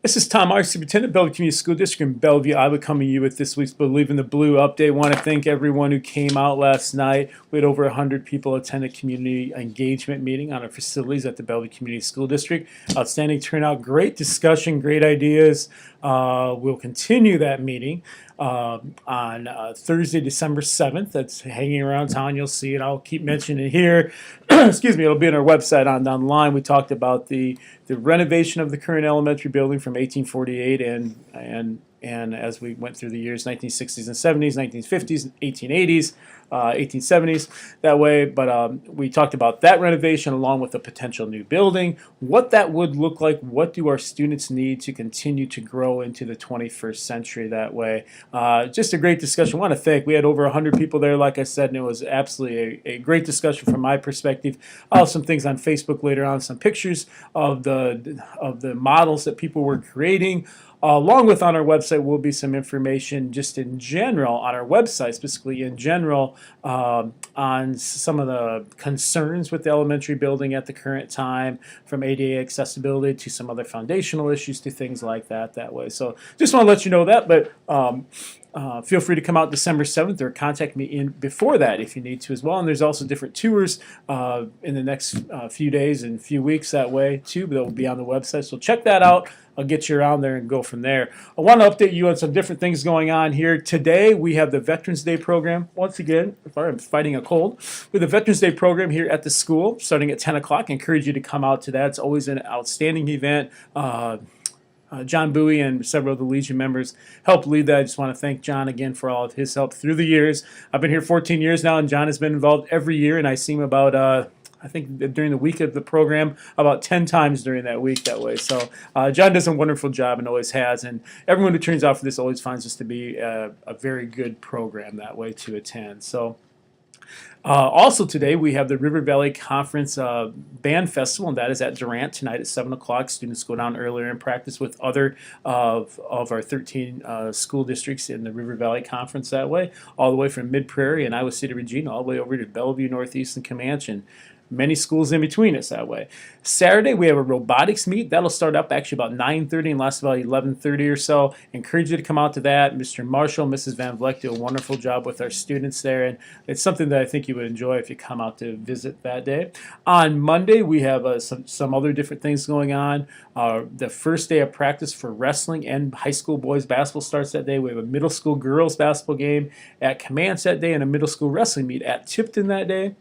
This is Tom Myers, Superintendent, Bellevue Community School District in Bellevue, Iowa, coming to you with this week's Believe in the Blue update. Want to thank everyone who came out last night. We had over 100 people attend a community engagement meeting on our facilities at the Bellevue Community School District. Outstanding turnout, great discussion, great ideas. We'll continue that meeting on Thursday, December 7th. That's hanging around town. You'll see it. I'll keep mentioning it here. Excuse me. It'll be on our website online. We talked about the renovation of the current elementary building from 1848 and as we went through the years, 1960s and 70s, 1950s, 1880s, 1870s, that way. But we talked about that renovation along with a potential new building, what that would look like, what do our students need to continue to grow into the 21st century that way. Just a great discussion. I want to thank, we had over 100 people there, like I said, and it was absolutely a great discussion from my perspective. I'll have some things on Facebook later on, some pictures of the models that people were creating. Along with on our website will be some information just in general on our website, specifically in general, on some of the concerns with the elementary building at the current time, from ADA accessibility to some other foundational issues to things like that way. So just want to let you know that, but feel free to come out December 7th or contact me in before that if you need to as well. And there's also different tours in the next few days and few weeks that way too, but they'll be on the website. So check that out. I'll get you around there and go from there. I want to update you on some different things going on here. Today we have the Veterans Day program. Once again, sorry, I'm fighting a cold. With the Veterans Day program here at the school starting at 10 o'clock. I encourage you to come out to that. It's always an outstanding event. John Bowie and several of the Legion members helped lead that. I just want to thank John again for all of his help through the years. I've been here 14 years now, and John has been involved every year, and I see him about I think during the week of the program, about 10 times during that week that way. So John does a wonderful job and always has, and everyone who turns out for this always finds this to be a very good program that way to attend. So also today we have the River Valley Conference Band Festival, and that is at Durant tonight at 7 o'clock. Students go down earlier and practice with other of our 13 school districts in the River Valley Conference that way, all the way from Mid-Prairie and Iowa City, Regina, all the way over to Bellevue, Northeast, and Comanche, and many schools in between us that way. Saturday we have a robotics meet. That'll start up actually about 9:30 and last about 11:30 or so. Encourage you to come out to that. Mr. Marshall, Mrs. Van Vleck do a wonderful job with our students there, and it's something that I think you would enjoy if you come out to visit that day. On Monday we have some other different things going on. The first day of practice for wrestling and high school boys basketball starts that day. We have a middle school girls basketball game at Comanche that day and a middle school wrestling meet at Tipton that day.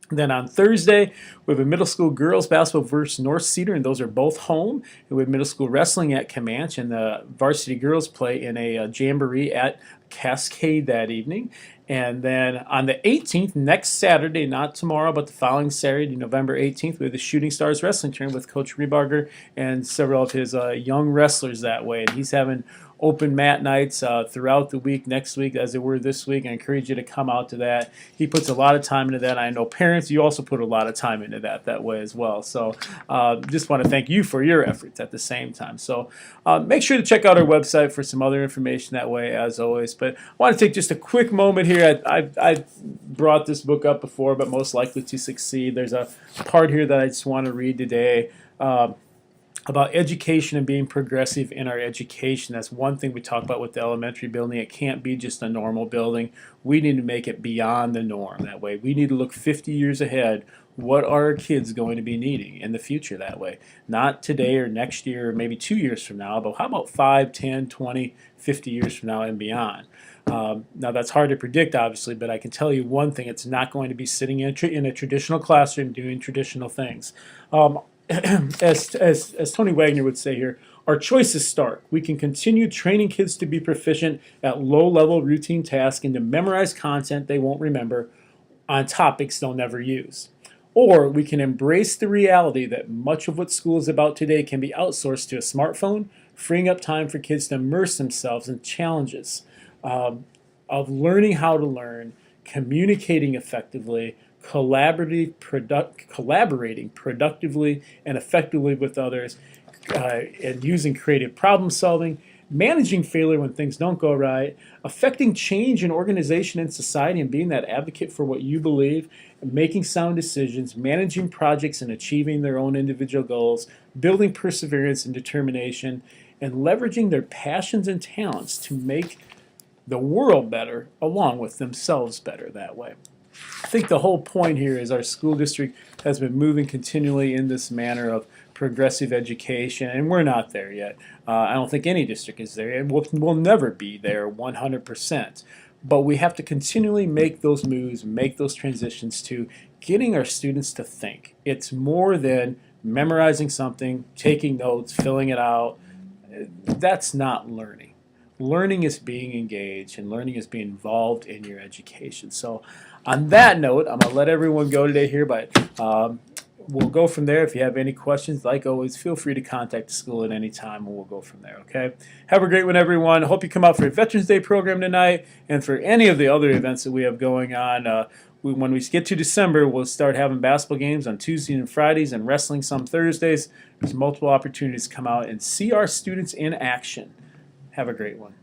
Then on Thursday, we have a middle school girls basketball versus North Cedar, and those are both home. And we have middle school wrestling at Comanche, and the varsity girls play in a jamboree at Cascade that evening. And then on the 18th, next Saturday, not tomorrow, but the following Saturday, November 18th, we have the Shooting Stars Wrestling Tournament with Coach Rebarger and several of his young wrestlers that way. And he's having open mat nights throughout the week, next week as they were this week. I encourage you to come out to that. He puts a lot of time into that. I know parents, you also put a lot of time into that way as well. So just want to thank you for your efforts at the same time. So make sure to check out our website for some other information that way as always. But I want to take just a quick moment here. I brought this book up before, but Most Likely to Succeed. There's a part here that I just want to read today. About education and being progressive in our education. That's one thing we talk about with the elementary building. It can't be just a normal building. We need to make it beyond the norm that way. We need to look 50 years ahead. What are our kids going to be needing in the future that way? Not today or next year or maybe 2 years from now, but how about 5, 10, 20, 50 years from now and beyond? Now that's hard to predict obviously, but I can tell you one thing, it's not going to be sitting in a traditional classroom doing traditional things. As Tony Wagner would say here, our choice is stark. We can continue training kids to be proficient at low-level routine tasks and to memorize content they won't remember on topics they'll never use. Or we can embrace the reality that much of what school is about today can be outsourced to a smartphone, freeing up time for kids to immerse themselves in challenges of learning how to learn, communicating effectively, collaborating productively and effectively with others, and using creative problem solving, managing failure when things don't go right, affecting change in organization and society and being that advocate for what you believe, making sound decisions, managing projects and achieving their own individual goals, building perseverance and determination, and leveraging their passions and talents to make the world better along with themselves better that way. I think the whole point here is our school district has been moving continually in this manner of progressive education, and we're not there yet. I don't think any district is there, and we'll never be there 100%. But we have to continually make those moves, make those transitions to getting our students to think. It's more than memorizing something, taking notes, filling it out. That's not learning. Learning is being engaged, and learning is being involved in your education. So on that note, I'm going to let everyone go today here, but we'll go from there. If you have any questions, like always, feel free to contact the school at any time, and we'll go from there, okay? Have a great one, everyone. I hope you come out for a Veterans Day program tonight and for any of the other events that we have going on. When we get to December, we'll start having basketball games on Tuesdays and Fridays and wrestling some Thursdays. There's multiple opportunities to come out and see our students in action. Have a great one.